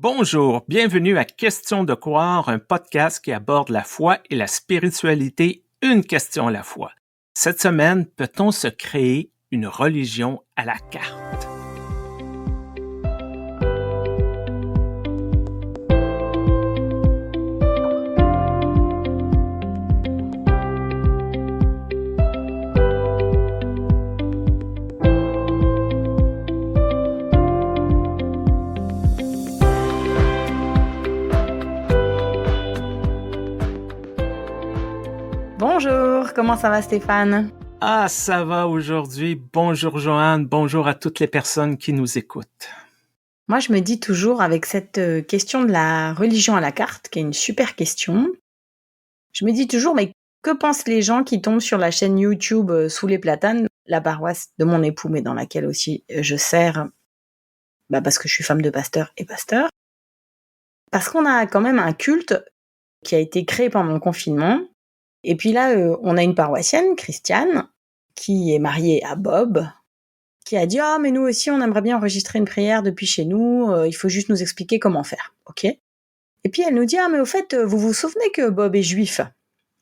Bonjour, bienvenue à Question de croire, un podcast qui aborde la foi et la spiritualité, une question à la fois. Cette semaine, peut-on se créer une religion à la carte? Bonjour, comment ça va Stéphane? Ah, ça va aujourd'hui. Bonjour Joanne, bonjour à toutes les personnes qui nous écoutent. Moi, je me dis toujours avec cette question de la religion à la carte, qui est une super question, je me dis toujours, mais que pensent les gens qui tombent sur la chaîne YouTube Sous les platanes, la paroisse de mon époux, mais dans laquelle aussi je sers, parce que je suis femme de pasteur et pasteur. Parce qu'on a quand même un culte qui a été créé pendant le confinement. Et puis là, on a une paroissienne, Christiane, qui est mariée à Bob, qui a dit « Ah, mais nous aussi, on aimerait bien enregistrer une prière depuis chez nous, il faut juste nous expliquer comment faire. » Ok. Et puis elle nous dit « Ah, mais au fait, vous vous souvenez que Bob est juif ?»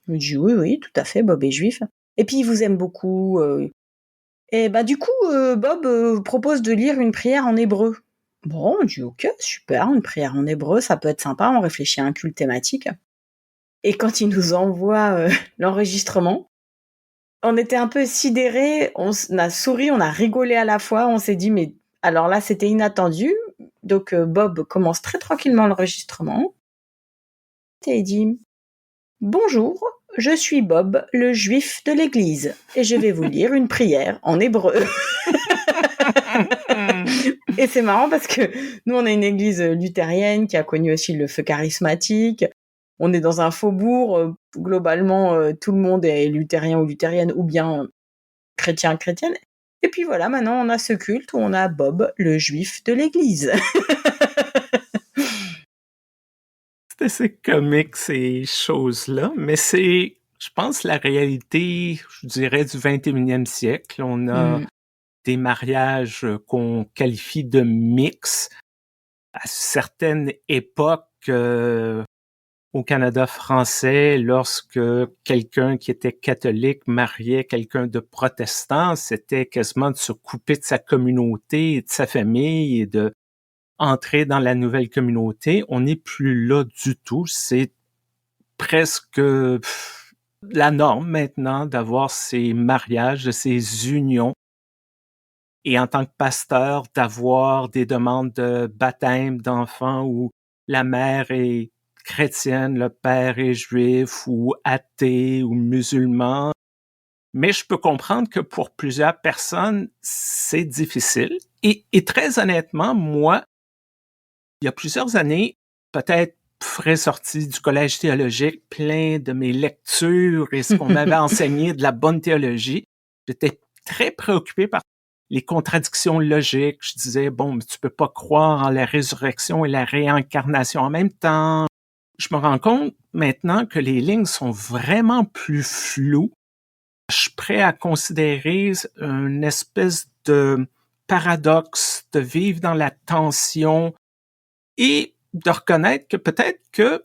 Je me dis « Oui, oui, tout à fait, Bob est juif. Et puis il vous aime beaucoup. Et du coup, Bob propose de lire une prière en hébreu. » Bon, on dit « Ok, super, une prière en hébreu, ça peut être sympa, on réfléchit à un culte thématique. » Et quand il nous envoie l'enregistrement, on était un peu sidérés, on a souri, on a rigolé à la fois, on s'est dit mais alors là c'était inattendu. Donc Bob commence très tranquillement l'enregistrement et il dit « Bonjour, je suis Bob, le juif de l'église, et je vais vous lire une prière en hébreu. » Et c'est marrant parce que nous on a une église luthérienne qui a connu aussi le feu charismatique. On est dans un faubourg, globalement tout le monde est luthérien ou luthérienne ou bien chrétienne. Et puis voilà, maintenant on a ce culte où on a Bob, le juif de l'église. C'est assez comique ces choses-là, mais c'est, je pense, la réalité, je dirais, du 21e siècle. On a des mariages qu'on qualifie de mix. À certaines époques, au Canada français, lorsque quelqu'un qui était catholique mariait quelqu'un de protestant, c'était quasiment de se couper de sa communauté et de sa famille et de entrer dans la nouvelle communauté. On n'est plus là du tout. C'est presque la norme maintenant d'avoir ces mariages, ces unions. Et en tant que pasteur, d'avoir des demandes de baptême d'enfants où la mère est chrétienne, le père est juif ou athée ou musulman. Mais je peux comprendre que pour plusieurs personnes, c'est difficile. Et très honnêtement, moi, il y a plusieurs années, peut-être frais sorti du collège théologique, plein de mes lectures et ce qu'on m'avait enseigné de la bonne théologie, j'étais très préoccupé par les contradictions logiques. Je disais, bon, mais tu peux pas croire en la résurrection et la réincarnation en même temps. Je me rends compte maintenant que les lignes sont vraiment plus floues. Je suis prêt à considérer une espèce de paradoxe, de vivre dans la tension et de reconnaître que peut-être que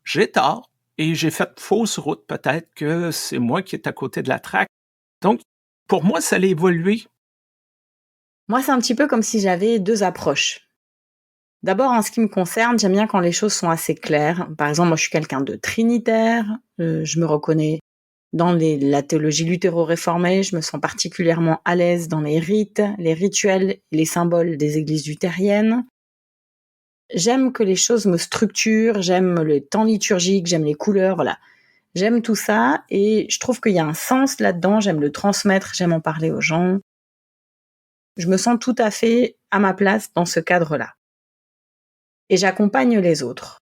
j'ai tort et j'ai fait fausse route. Peut-être que c'est moi qui est à côté de la traque. Donc, pour moi, ça allait évoluer. Moi, c'est un petit peu comme si j'avais deux approches. D'abord, en ce qui me concerne, j'aime bien quand les choses sont assez claires. Par exemple, moi, je suis quelqu'un de trinitaire. Je me reconnais dans la théologie luthéro-réformée. Je me sens particulièrement à l'aise dans les rites, les rituels, les symboles des églises luthériennes. J'aime que les choses me structurent, j'aime le temps liturgique, j'aime les couleurs, voilà. J'aime tout ça et je trouve qu'il y a un sens là-dedans, j'aime le transmettre, j'aime en parler aux gens. Je me sens tout à fait à ma place dans ce cadre-là. Et j'accompagne les autres.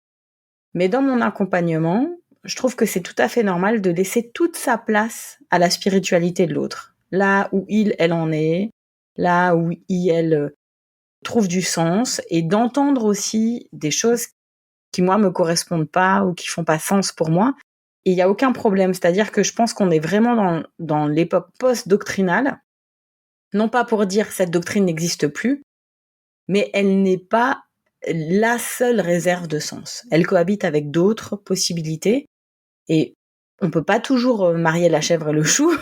Mais dans mon accompagnement, je trouve que c'est tout à fait normal de laisser toute sa place à la spiritualité de l'autre. Là où elle en est, là où elle trouve du sens, et d'entendre aussi des choses qui, moi, me correspondent pas ou qui font pas sens pour moi. Et il y a aucun problème. C'est-à-dire que je pense qu'on est vraiment dans l'époque post-doctrinale. Non pas pour dire cette doctrine n'existe plus, mais elle n'est pas la seule réserve de sens. Elle cohabite avec d'autres possibilités et on peut pas toujours marier la chèvre et le chou,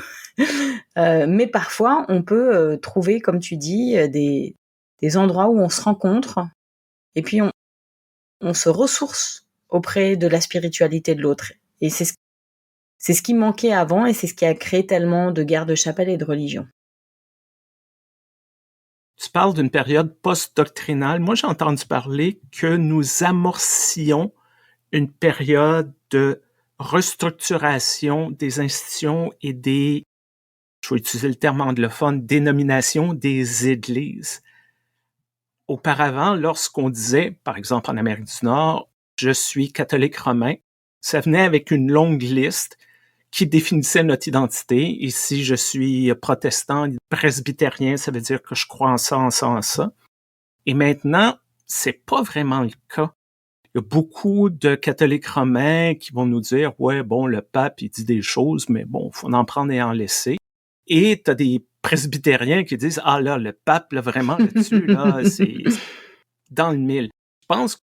mais parfois on peut trouver, comme tu dis, des endroits où on se rencontre et puis on se ressource auprès de la spiritualité de l'autre. Et c'est ce qui manquait avant et c'est ce qui a créé tellement de guerres de chapelle et de religion. Tu parles d'une période post-doctrinale. Moi, j'ai entendu parler que nous amorcions une période de restructuration des institutions et je vais utiliser le terme anglophone, dénomination des églises. Auparavant, lorsqu'on disait, par exemple en Amérique du Nord, je suis catholique romain, ça venait avec une longue liste qui définissait notre identité. Et si je suis protestant, presbytérien, ça veut dire que je crois en ça, en ça, en ça. Et maintenant, c'est pas vraiment le cas. Il y a beaucoup de catholiques romains qui vont nous dire, ouais, bon, le pape, il dit des choses, mais bon, faut en prendre et en laisser. Et t'as des presbytériens qui disent, ah là, le pape, là, vraiment, là-dessus, là, c'est dans le mille. Je pense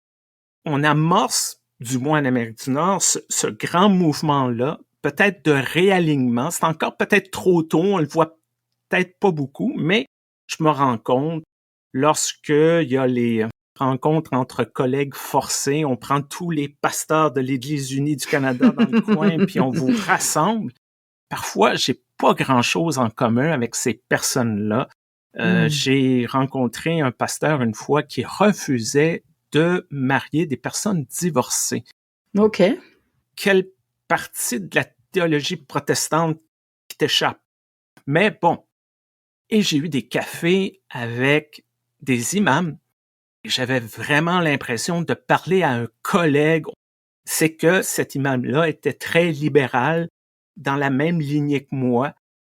qu'on amorce, du moins en Amérique du Nord, ce grand mouvement-là, peut-être de réalignement. C'est encore peut-être trop tôt, on le voit peut-être pas beaucoup, mais je me rends compte, lorsqu'il y a les rencontres entre collègues forcés, on prend tous les pasteurs de l'Église unie du Canada dans le coin, puis on vous rassemble. Parfois, j'ai pas grand-chose en commun avec ces personnes-là. J'ai rencontré un pasteur une fois qui refusait de marier des personnes divorcées. OK. Quelle partie de la théologie protestante qui t'échappe? Mais bon, et j'ai eu des cafés avec des imams. J'avais vraiment l'impression de parler à un collègue. C'est que cet imam-là était très libéral, dans la même lignée que moi.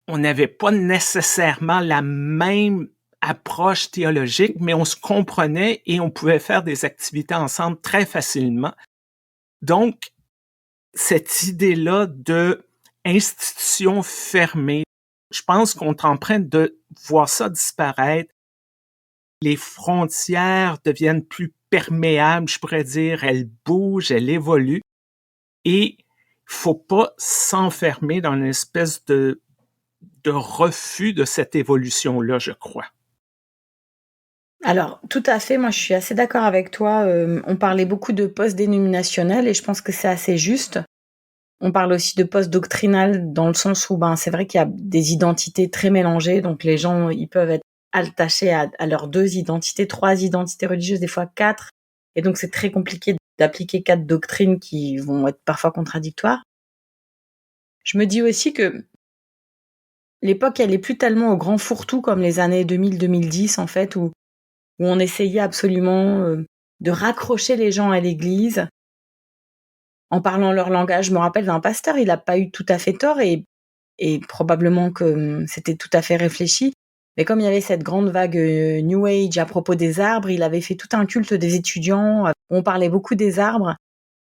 On n'avait pas nécessairement la même approche théologique, mais on se comprenait et on pouvait faire des activités ensemble très facilement. Donc, cette idée-là de institution fermée, je pense qu'on est en train de voir ça disparaître. Les frontières deviennent plus perméables, je pourrais dire, elles bougent, elles évoluent. Et il faut pas s'enfermer dans une espèce de refus de cette évolution-là, je crois. Alors, tout à fait, moi je suis assez d'accord avec toi. On parlait beaucoup de post-dénominationnel et je pense que c'est assez juste. On parle aussi de post-doctrinal dans le sens où c'est vrai qu'il y a des identités très mélangées, donc les gens ils peuvent être attachés à leurs 2 identités, 3 identités religieuses, des fois 4, et donc c'est très compliqué d'appliquer 4 doctrines qui vont être parfois contradictoires. Je me dis aussi que l'époque elle est plus tellement au grand fourre-tout comme les années 2000-2010 en fait, où on essayait absolument de raccrocher les gens à l'église en parlant leur langage. Je me rappelle d'un pasteur, il n'a pas eu tout à fait tort et probablement que c'était tout à fait réfléchi. Mais comme il y avait cette grande vague New Age à propos des arbres, il avait fait tout un culte des étudiants où on parlait beaucoup des arbres.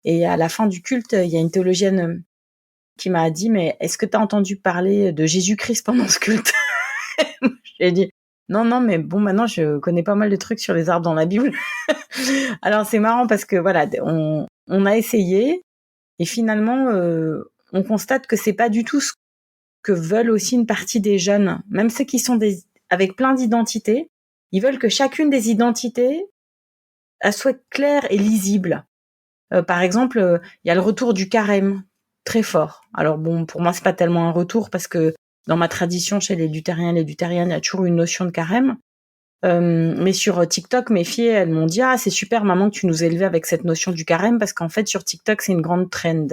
Et à la fin du culte, il y a une théologienne qui m'a dit « Mais est-ce que tu as entendu parler de Jésus-Christ pendant ce culte ?» J'ai dit « Non, non, mais bon, maintenant, je connais pas mal de trucs sur les arbres dans la Bible. » Alors, c'est marrant parce que voilà, on a essayé et finalement, on constate que c'est pas du tout ce que veulent aussi une partie des jeunes, même ceux qui sont avec plein d'identités. Ils veulent que chacune des identités soit claire et lisible. Par exemple, il y a le retour du carême, très fort. Alors bon, pour moi, c'est pas tellement un retour parce que dans ma tradition, chez les luthériens et les luthériennes, il y a toujours une notion de carême. Mais sur TikTok, mes filles, elles m'ont dit « Ah, c'est super, maman, que tu nous élevais avec cette notion du carême, parce qu'en fait, sur TikTok, c'est une grande trend. »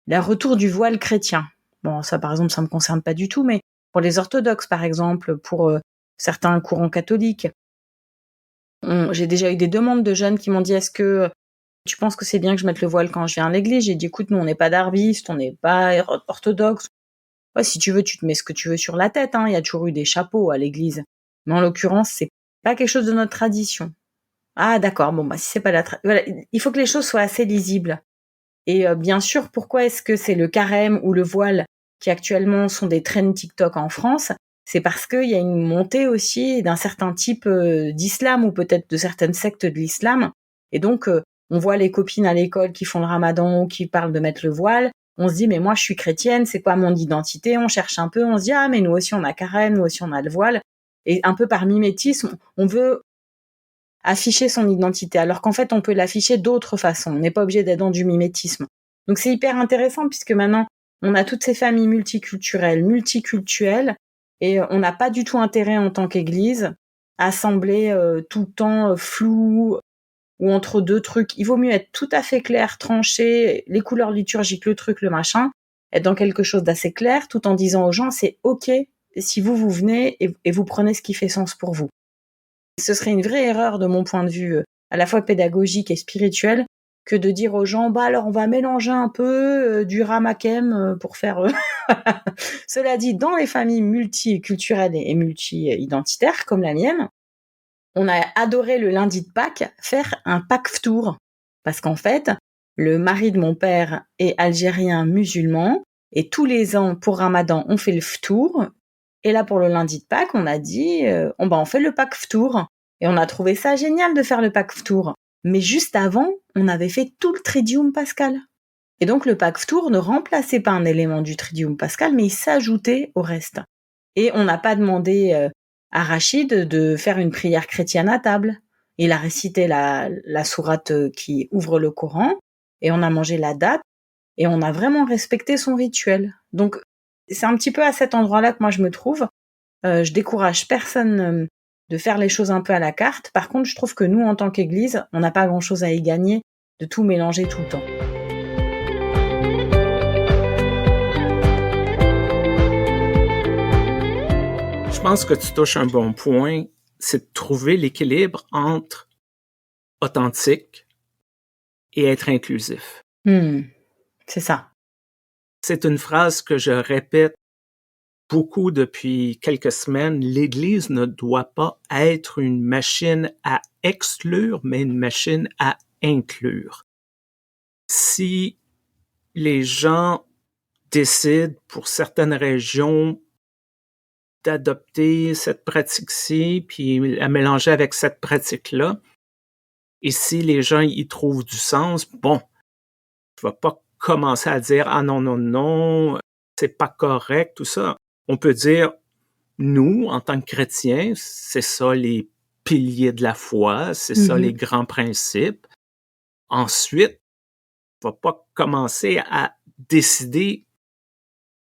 Le retour du voile chrétien. Bon, ça, par exemple, ça me concerne pas du tout, mais pour les orthodoxes, par exemple, pour certains courants catholiques, j'ai déjà eu des demandes de jeunes qui m'ont dit « Est-ce que tu penses que c'est bien que je mette le voile quand je viens à l'église ?» J'ai dit « Écoute, nous, on n'est pas darbistes, on n'est pas orthodoxes. Ouais, si tu veux, tu te mets ce que tu veux sur la tête. Il y a toujours eu des chapeaux à l'église. Mais en l'occurrence, c'est pas quelque chose de notre tradition. » Ah, d'accord. Bon, si c'est pas voilà, il faut que les choses soient assez lisibles. Et bien sûr, pourquoi est-ce que c'est le carême ou le voile qui actuellement sont des trends TikTok en France? c'est parce qu'il y a une montée aussi d'un certain type d'islam ou peut-être de certaines sectes de l'islam. Et donc, on voit les copines à l'école qui font le ramadan ou qui parlent de mettre le voile. On se dit, mais moi, je suis chrétienne, c'est quoi mon identité? On cherche un peu, on se dit, ah, mais nous aussi, on a carême, nous aussi, on a le voile. Et un peu par mimétisme, on veut afficher son identité, alors qu'en fait, on peut l'afficher d'autres façons. On n'est pas obligé d'être dans du mimétisme. Donc, c'est hyper intéressant puisque maintenant, on a toutes ces familles multiculturelles, multicultuelles, et on n'a pas du tout intérêt en tant qu'Église à sembler tout le temps flou ou entre deux trucs. Il vaut mieux être tout à fait clair, tranché, les couleurs liturgiques, le truc, le machin, être dans quelque chose d'assez clair, tout en disant aux gens, c'est OK si vous venez et vous prenez ce qui fait sens pour vous. Ce serait une vraie erreur de mon point de vue, à la fois pédagogique et spirituel, que de dire aux gens, bah alors on va mélanger un peu du ramakem pour faire... Cela dit, dans les familles multiculturelles et multi-identitaires, comme la mienne, on a adoré le lundi de Pâques faire un Pâques-tour. Parce qu'en fait, le mari de mon père est algérien musulman, et tous les ans, pour Ramadan, on fait le ftour. Et là, pour le lundi de Pâques, on a dit, on fait le Pâques-tour. Et on a trouvé ça génial de faire le Pâques-tour. Mais juste avant, on avait fait tout le Tridium pascal. Et donc, le Pâques-tour ne remplaçait pas un élément du Tridium pascal, mais il s'ajoutait au reste. Et on n'a pas demandé à Rachid de faire une prière chrétienne à table. Il a récité la sourate qui ouvre le Coran, et on a mangé la date, et on a vraiment respecté son rituel. Donc, c'est un petit peu à cet endroit-là que moi je me trouve. Je décourage personne de faire les choses un peu à la carte. Par contre, je trouve que nous, en tant qu'Église, on n'a pas grand-chose à y gagner de tout mélanger tout le temps. Je pense que tu touches un bon point, c'est de trouver l'équilibre entre authentique et être inclusif. C'est ça. C'est une phrase que je répète beaucoup depuis quelques semaines. L'Église ne doit pas être une machine à exclure, mais une machine à inclure. Si les gens décident pour certaines régions d'adopter cette pratique-ci, puis à mélanger avec cette pratique-là, et si les gens y trouvent du sens, bon, je ne vais pas commencer à dire « Ah non, non, non, c'est pas correct », tout ça. On peut dire, nous, en tant que chrétiens, c'est ça les piliers de la foi, c'est ça les grands principes. Ensuite, on ne va pas commencer à décider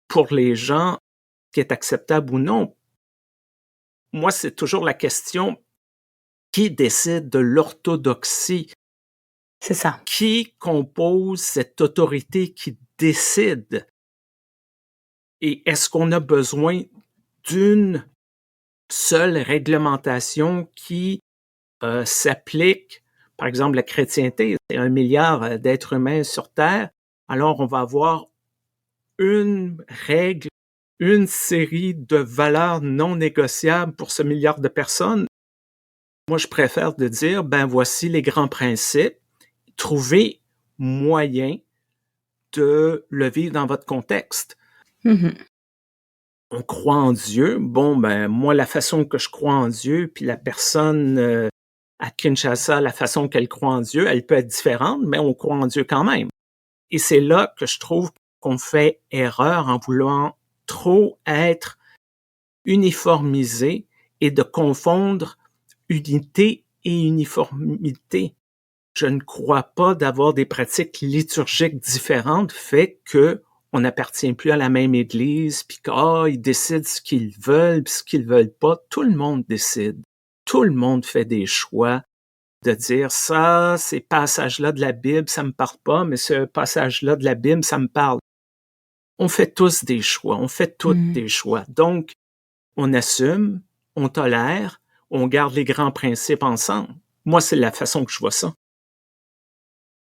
pour les gens ce qui est acceptable ou non. Moi, c'est toujours la question, qui décide de l'orthodoxie? C'est ça. Qui compose cette autorité qui décide? Et est-ce qu'on a besoin d'une seule réglementation qui s'applique, par exemple, la chrétienté, c'est 1 milliard d'êtres humains sur Terre, alors on va avoir une règle, une série de valeurs non négociables pour ce milliard de personnes. Moi, je préfère de dire, voici les grands principes, trouvez moyen de le vivre dans votre contexte. On croit en Dieu. Moi, la façon que je crois en Dieu, puis la personne à Kinshasa, la façon qu'elle croit en Dieu, elle peut être différente, mais on croit en Dieu quand même. Et c'est là que je trouve qu'on fait erreur en voulant trop être uniformisé et de confondre unité et uniformité. Je ne crois pas d'avoir des pratiques liturgiques différentes fait que on n'appartient plus à la même église, puis ils décident ce qu'ils veulent, puis ce qu'ils veulent pas. Tout le monde décide. Tout le monde fait des choix de dire ça, ces passages-là de la Bible, ça me parle pas, mais ce passage-là de la Bible, ça me parle. On fait tous des choix, on fait toutes des choix. Donc, on assume, on tolère, on garde les grands principes ensemble. Moi, c'est la façon que je vois ça.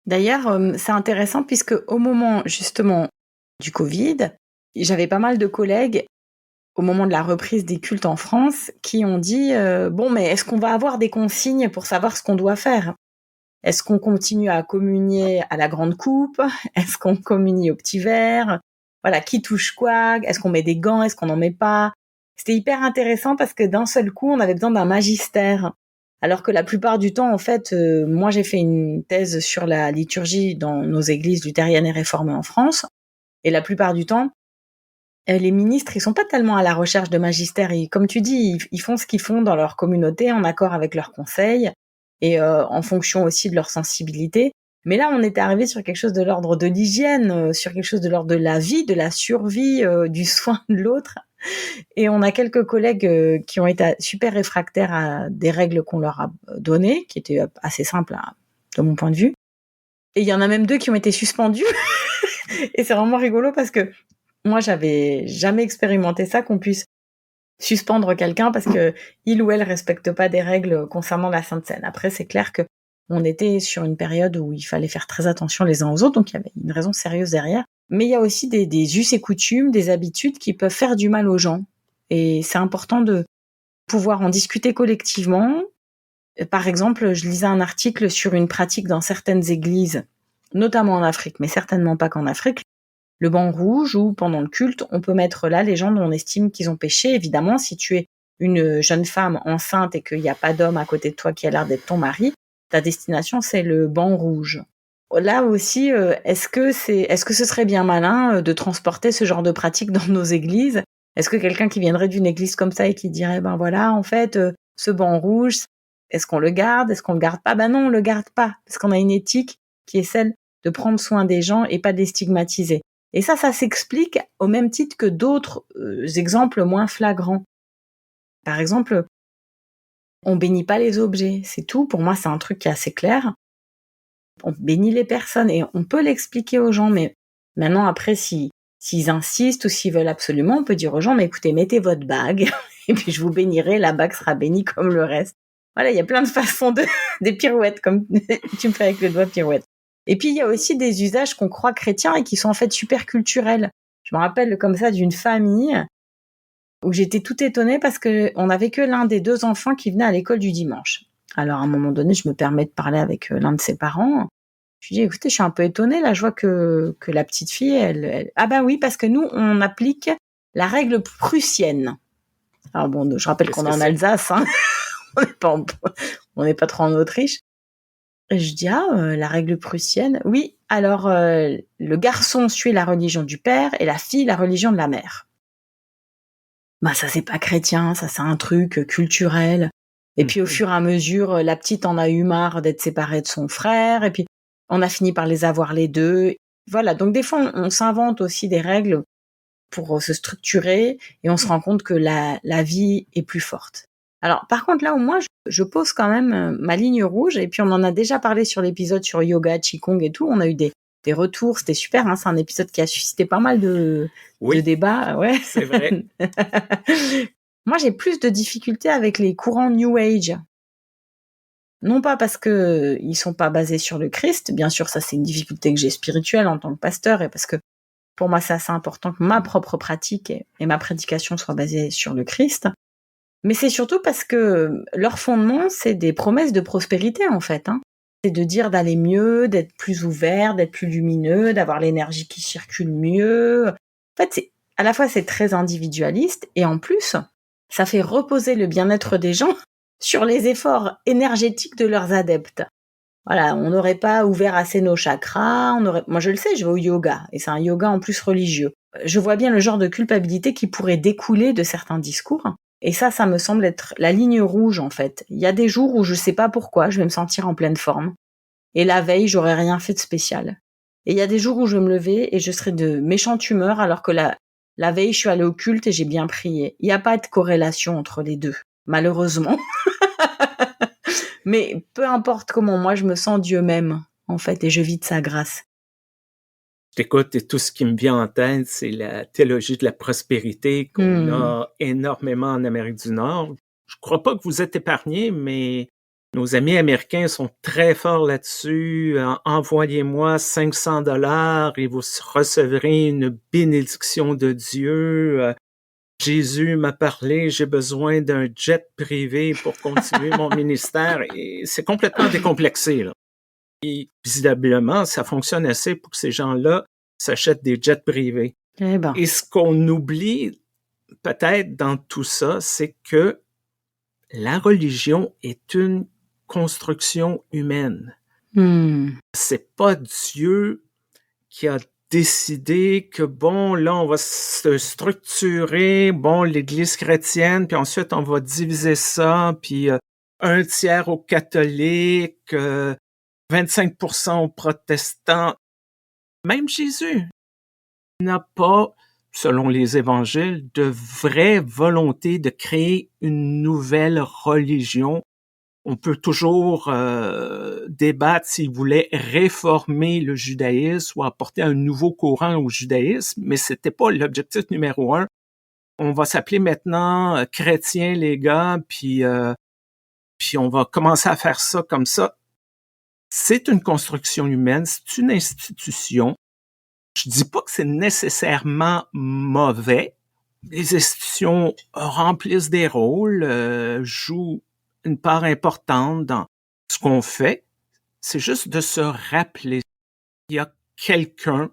D'ailleurs, c'est intéressant puisque au moment justement du Covid, j'avais pas mal de collègues au moment de la reprise des cultes en France qui ont dit mais est-ce qu'on va avoir des consignes pour savoir ce qu'on doit faire? Est-ce qu'on continue à communier à la grande coupe? Est-ce qu'on communie au petit verre? Voilà, qui touche quoi? Est-ce qu'on met des gants? Est-ce qu'on n'en met pas? c'était hyper intéressant parce que d'un seul coup, on avait besoin d'un magistère. Alors que la plupart du temps, en fait, moi j'ai fait une thèse sur la liturgie dans nos églises luthériennes et réformées en France. Et la plupart du temps, les ministres, ils sont pas tellement à la recherche de magistère. Comme tu dis, ils font ce qu'ils font dans leur communauté, en accord avec leurs conseils et en fonction aussi de leur sensibilité. Mais là, on était arrivé sur quelque chose de l'ordre de l'hygiène, sur quelque chose de l'ordre de la vie, de la survie, du soin de l'autre. Et on a quelques collègues qui ont été super réfractaires à des règles qu'on leur a données, qui étaient assez simples de mon point de vue. Et il y en a même 2 qui ont été suspendus. Et c'est vraiment rigolo parce que moi, j'avais jamais expérimenté ça, qu'on puisse suspendre quelqu'un parce que il ou elle respecte pas des règles concernant la Sainte Seine. Après, c'est clair que on était sur une période où il fallait faire très attention les uns aux autres, donc il y avait une raison sérieuse derrière. Mais il y a aussi des us et coutumes, des habitudes qui peuvent faire du mal aux gens. Et c'est important de pouvoir en discuter collectivement. Par exemple, je lisais un article sur une pratique dans certaines églises, notamment en Afrique, mais certainement pas qu'en Afrique, le banc rouge, où pendant le culte, on peut mettre là les gens dont on estime qu'ils ont péché. Évidemment, si tu es une jeune femme enceinte et qu'il n'y a pas d'homme à côté de toi qui a l'air d'être ton mari, ta destination, c'est le banc rouge. Là aussi, est-ce que ce serait bien malin de transporter ce genre de pratique dans nos églises? Est-ce que quelqu'un qui viendrait d'une église comme ça et qui dirait, ben voilà, en fait, ce banc rouge, est-ce qu'on le garde? Est-ce qu'on le garde pas? Ben non, on le garde pas, parce qu'on a une éthique qui est celle de prendre soin des gens et pas de les stigmatiser. Et ça s'explique au même titre que d'autres exemples moins flagrants. Par exemple, on bénit pas les objets, c'est tout. Pour moi, c'est un truc qui est assez clair. On bénit les personnes et on peut l'expliquer aux gens, mais maintenant, après, s'ils insistent ou s'ils veulent absolument, on peut dire aux gens, mais écoutez, mettez votre bague et puis je vous bénirai, la bague sera bénie comme le reste. Voilà, il y a plein de façons des pirouettes, comme tu me fais avec le doigt pirouette. Et puis, il y a aussi des usages qu'on croit chrétiens et qui sont en fait super culturels. Je me rappelle comme ça d'une famille où j'étais tout étonnée parce que on avait que l'un des 2 enfants qui venait à l'école du dimanche. Alors, à un moment donné, je me permets de parler avec l'un de ses parents. Je lui dis, écoutez, je suis un peu étonnée, là, je vois que la petite fille, elle... Ah ben oui, parce que nous, on applique la règle prussienne. Alors bon, je rappelle qu'on est en Alsace, hein. on n'est pas trop en Autriche. Et je dis, la règle prussienne. Oui, alors, le garçon suit la religion du père et la fille la religion de la mère. Bah ça, c'est pas chrétien, ça, c'est un truc culturel. Et puis, au fur et à mesure, la petite en a eu marre d'être séparée de son frère, et puis on a fini par les avoir les 2. Voilà, donc des fois, on s'invente aussi des règles pour se structurer, et on se rend compte que la vie est plus forte. Alors, par contre, là où moi, je pose quand même ma ligne rouge, et puis on en a déjà parlé sur l'épisode sur yoga, qigong et tout, on a eu des retours, c'était super, hein, c'est un épisode qui a suscité pas mal de débats. Ouais. C'est vrai. Moi, j'ai plus de difficultés avec les courants New Age. Non pas parce que ils sont pas basés sur le Christ, bien sûr, ça c'est une difficulté que j'ai spirituelle en tant que pasteur, et parce que pour moi c'est assez important que ma propre pratique et ma prédication soient basées sur le Christ. Mais c'est surtout parce que leur fondement, c'est des promesses de prospérité, en fait, hein. C'est de dire d'aller mieux, d'être plus ouvert, d'être plus lumineux, d'avoir l'énergie qui circule mieux. En fait, à la fois c'est très individualiste, et en plus, ça fait reposer le bien-être des gens sur les efforts énergétiques de leurs adeptes. Voilà, on n'aurait pas ouvert assez nos chakras, moi je le sais, je vais au yoga, et c'est un yoga en plus religieux. Je vois bien le genre de culpabilité qui pourrait découler de certains discours. Et ça me semble être la ligne rouge, en fait. Il y a des jours où je sais pas pourquoi, je vais me sentir en pleine forme. Et la veille, j'aurais rien fait de spécial. Et il y a des jours où je vais me lever et je serai de méchante humeur, alors que la veille, je suis allée au culte et j'ai bien prié. Il n'y a pas de corrélation entre les deux, malheureusement. Mais peu importe comment moi je me sens, Dieu m'aime, en fait, et je vis de sa grâce. Je t'écoute et tout ce qui me vient en tête, c'est la théologie de la prospérité qu'on a énormément en Amérique du Nord. Je crois pas que vous êtes épargnés, mais nos amis américains sont très forts là-dessus. Envoyez-moi 500 $ et vous recevrez une bénédiction de Dieu. Jésus m'a parlé, j'ai besoin d'un jet privé pour continuer mon ministère. Et c'est complètement décomplexé, là. Et visiblement, ça fonctionne assez pour que ces gens-là s'achètent des jets privés. Eh ben. Et ce qu'on oublie, peut-être dans tout ça, c'est que la religion est une construction humaine. C'est pas Dieu qui a décidé que, bon, là, on va se structurer, bon, l'Église chrétienne, puis ensuite, on va diviser ça, puis un tiers aux catholiques, 25% aux protestants. Même Jésus n'a pas, selon les évangiles, de vraie volonté de créer une nouvelle religion. On peut toujours débattre s'il voulait réformer le judaïsme ou apporter un nouveau courant au judaïsme, mais c'était pas l'objectif numéro un. On va s'appeler maintenant chrétiens, les gars, puis on va commencer à faire ça comme ça. C'est une construction humaine, c'est une institution. Je dis pas que c'est nécessairement mauvais. Les institutions remplissent des rôles, jouent une part importante dans ce qu'on fait. C'est juste de se rappeler qu'il y a quelqu'un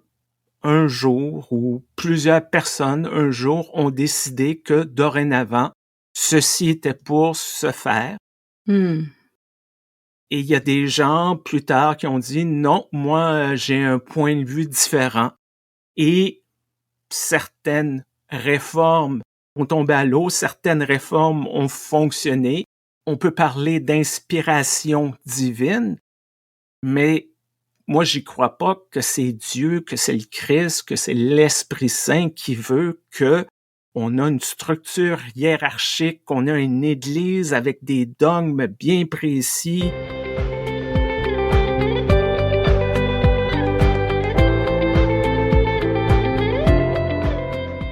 un jour ou plusieurs personnes un jour ont décidé que dorénavant, ceci était pour se faire. Et il y a des gens plus tard qui ont dit non, moi j'ai un point de vue différent. Et certaines réformes ont tombé à l'eau, certaines réformes ont fonctionné. On peut parler d'inspiration divine, mais moi, j'y crois pas que c'est Dieu, que c'est le Christ, que c'est l'Esprit Saint qui veut que on a une structure hiérarchique, qu'on a une église avec des dogmes bien précis.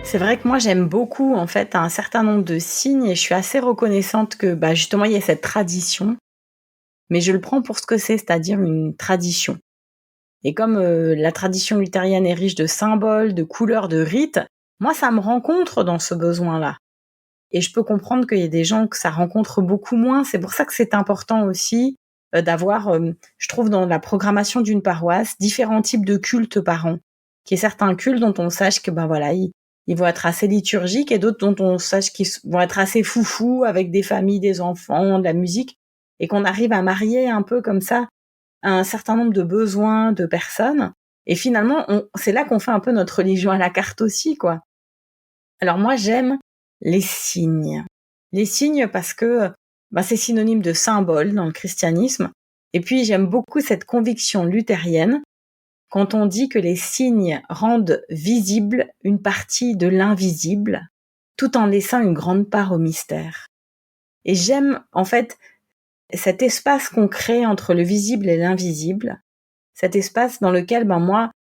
C'est vrai que moi, j'aime beaucoup, en fait, un certain nombre de signes et je suis assez reconnaissante que, justement, il y ait cette tradition. Mais je le prends pour ce que c'est-à-dire une tradition. Et comme la tradition luthérienne est riche de symboles, de couleurs, de rites, moi, ça me rencontre dans ce besoin-là. Et je peux comprendre qu'il y a des gens que ça rencontre beaucoup moins. C'est pour ça que c'est important aussi d'avoir, je trouve, dans la programmation d'une paroisse, différents types de cultes par an. Qu'il y ait certains cultes dont on sache que, voilà, ils vont être assez liturgiques et d'autres dont on sache qu'ils vont être assez foufous avec des familles, des enfants, de la musique. Et qu'on arrive à marier un peu comme ça un certain nombre de besoins de personnes. Et finalement, c'est là qu'on fait un peu notre religion à la carte aussi, quoi. Alors moi, j'aime les signes. Les signes parce que c'est synonyme de symbole dans le christianisme. Et puis, j'aime beaucoup cette conviction luthérienne quand on dit que les signes rendent visible une partie de l'invisible, tout en laissant une grande part au mystère. Et j'aime, en fait, cet espace qu'on crée entre le visible et l'invisible, cet espace dans lequel moi,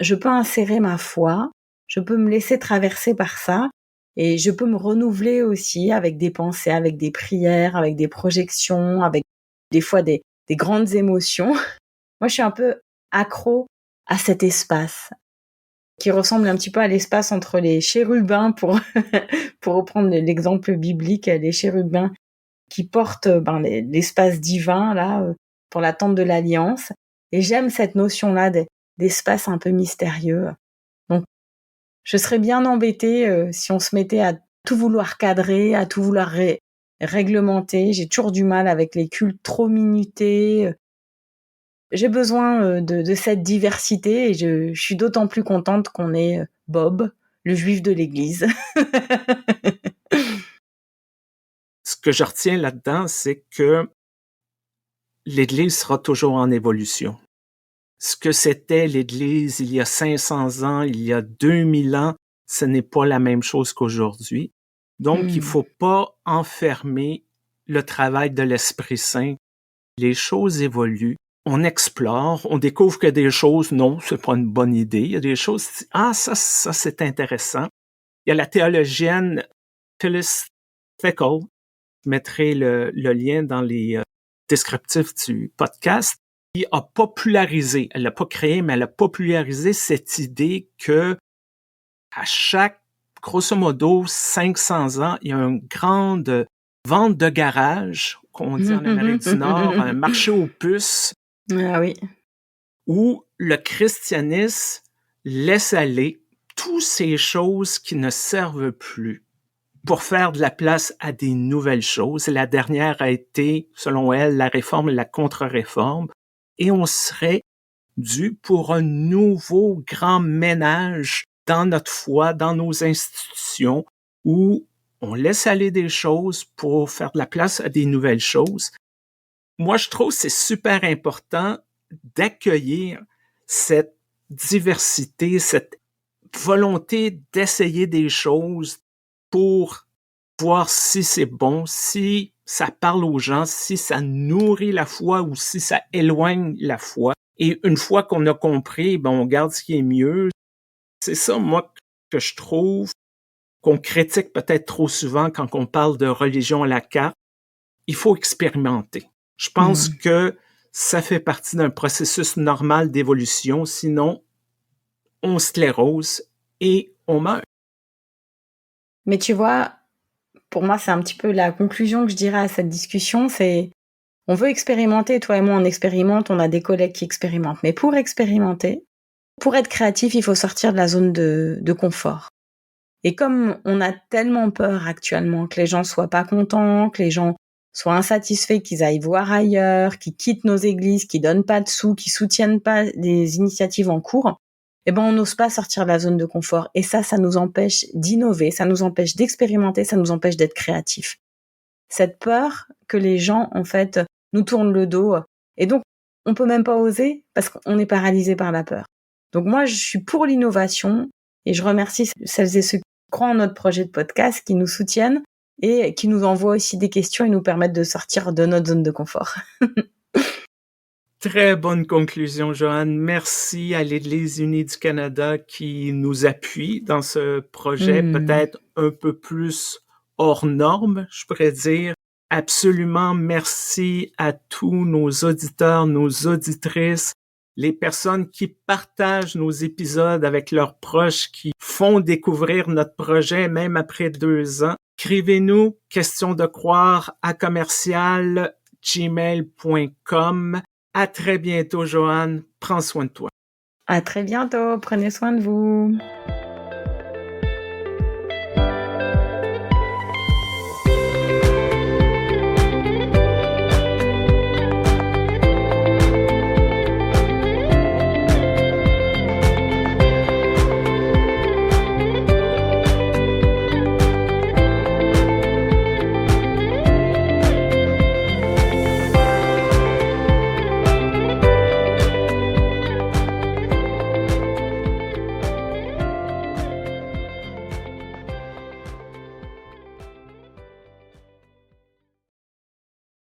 je peux insérer ma foi, je peux me laisser traverser par ça, et je peux me renouveler aussi avec des pensées, avec des prières, avec des projections, avec des fois des grandes émotions. Moi, je suis un peu accro à cet espace qui ressemble un petit peu à l'espace entre les chérubins, pour reprendre l'exemple biblique, les chérubins qui portent l'espace divin là pour la tente de l'alliance. Et j'aime cette notion-là d'espace un peu mystérieux. Donc, je serais bien embêtée si on se mettait à tout vouloir cadrer, à tout vouloir réglementer. J'ai toujours du mal avec les cultes trop minutés. J'ai besoin de cette diversité et je suis d'autant plus contente qu'on ait Bob, le juif de l'Église. Ce que je retiens là-dedans, c'est que l'Église sera toujours en évolution. Ce que c'était l'Église il y a 500 ans, il y a 2000 ans, ce n'est pas la même chose qu'aujourd'hui. Donc, il faut pas enfermer le travail de l'Esprit Saint. Les choses évoluent. On explore, on découvre que des choses, non, c'est pas une bonne idée. Il y a des choses, ça c'est intéressant. Il y a la théologienne Phyllis Fickle, je mettrai le lien dans les descriptifs du podcast, qui a popularisé, elle l'a pas créé, mais elle a popularisé cette idée que à chaque, grosso modo, 500 ans, il y a une grande vente de garage, qu'on dit en Amérique du Nord, un marché aux puces. Ah oui. Où le christianisme laisse aller toutes ces choses qui ne servent plus pour faire de la place à des nouvelles choses. La dernière a été, selon elle, la réforme et la contre-réforme. Et on serait dû pour un nouveau grand ménage dans notre foi, dans nos institutions, où on laisse aller des choses pour faire de la place à des nouvelles choses. Moi, je trouve que c'est super important d'accueillir cette diversité, cette volonté d'essayer des choses pour voir si c'est bon, si ça parle aux gens, si ça nourrit la foi ou si ça éloigne la foi. Et une fois qu'on a compris, ben on garde ce qui est mieux. C'est ça, moi, que je trouve qu'on critique peut-être trop souvent quand on parle de religion à la carte. Il faut expérimenter. Je pense que ça fait partie d'un processus normal d'évolution, sinon on sclérose et on meurt. Mais tu vois, pour moi, c'est un petit peu la conclusion que je dirais à cette discussion, c'est on veut expérimenter, toi et moi on expérimente, on a des collègues qui expérimentent, mais pour expérimenter, pour être créatif, il faut sortir de la zone de confort. Et comme on a tellement peur actuellement que les gens soient pas contents, que les gens soient insatisfaits, qu'ils aillent voir ailleurs, qu'ils quittent nos églises, qu'ils donnent pas de sous, qu'ils soutiennent pas les initiatives en cours, eh ben on n'ose pas sortir de la zone de confort. Et ça nous empêche d'innover, ça nous empêche d'expérimenter, ça nous empêche d'être créatifs. Cette peur que les gens, en fait, nous tournent le dos. Et donc, on peut même pas oser parce qu'on est paralysé par la peur. Donc moi, je suis pour l'innovation et je remercie celles et ceux qui croient en notre projet de podcast, qui nous soutiennent et qui nous envoient aussi des questions et nous permettent de sortir de notre zone de confort. Très bonne conclusion, Joanne. Merci à l'Église unie du Canada qui nous appuie dans ce projet, peut-être un peu plus hors norme, je pourrais dire. Absolument merci à tous nos auditeurs, nos auditrices, les personnes qui partagent nos épisodes avec leurs proches, qui font découvrir notre projet même après 2 ans. Écrivez-nous questiondecroire@gmail.com. À très bientôt, Joanne. Prends soin de toi. À très bientôt. Prenez soin de vous.